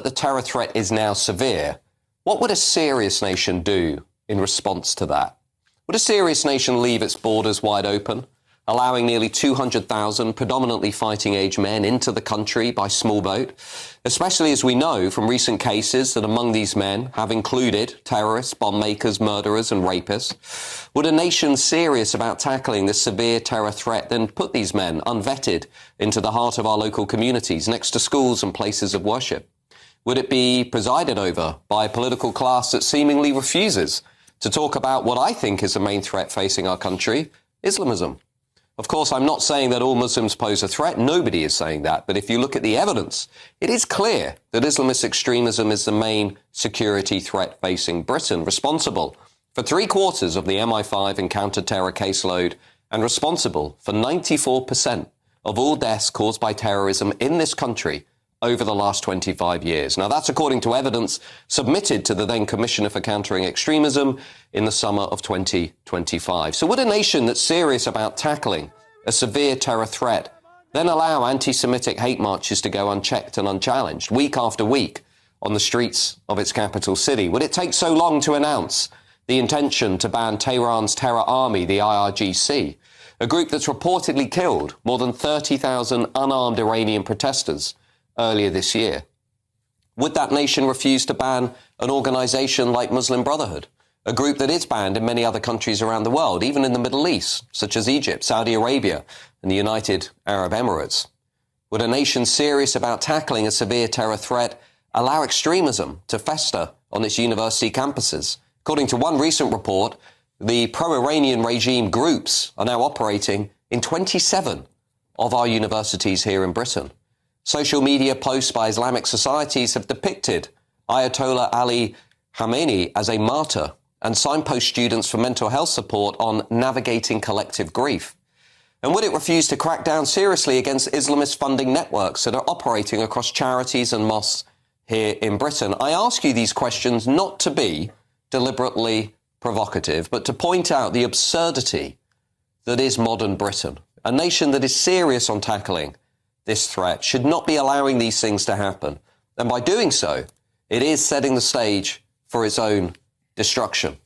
that the terror threat is now severe, what would a serious nation do in response to that? Would a serious nation leave its borders wide open, allowing nearly 200,000 predominantly fighting-age men into the country by small boat, especially as we know from recent cases that among these men have included terrorists, bomb makers, murderers and rapists? Would a nation serious about tackling this severe terror threat then put these men unvetted into the heart of our local communities, next to schools and places of worship? Would it be presided over by a political class that seemingly refuses to talk about what I think is the main threat facing our country, Islamism? Of course, I'm not saying that all Muslims pose a threat. Nobody is saying that. But if you look at the evidence, it is clear that Islamist extremism is the main security threat facing Britain, responsible for 3/4 of the MI5 and counter-terror caseload and responsible for 94% of all deaths caused by terrorism in this country over the last 25 years. Now, that's according to evidence submitted to the then Commissioner for Countering Extremism in the summer of 2025. So would a nation that's serious about tackling a severe terror threat then allow anti-Semitic hate marches to go unchecked and unchallenged week after week on the streets of its capital city? Would it take so long to announce the intention to ban Tehran's terror army, the IRGC, a group that's reportedly killed more than 30,000 unarmed Iranian protesters earlier this year? Would that nation refuse to ban an organization like Muslim Brotherhood, a group that is banned in many other countries around the world, even in the Middle East, such as Egypt, Saudi Arabia, and the United Arab Emirates? Would a nation serious about tackling a severe terror threat allow extremism to fester on its university campuses? According to one recent report, the pro-Iranian regime groups are now operating in 27 of our universities here in Britain. Social media posts by Islamic societies have depicted Ayatollah Ali Khamenei as a martyr and signpost students for mental health support on navigating collective grief. And would it refuse to crack down seriously against Islamist funding networks that are operating across charities and mosques here in Britain? I ask you these questions not to be deliberately provocative, but to point out the absurdity that is modern Britain. A nation that is serious on tackling this threat should not be allowing these things to happen. And by doing so, it is setting the stage for its own destruction.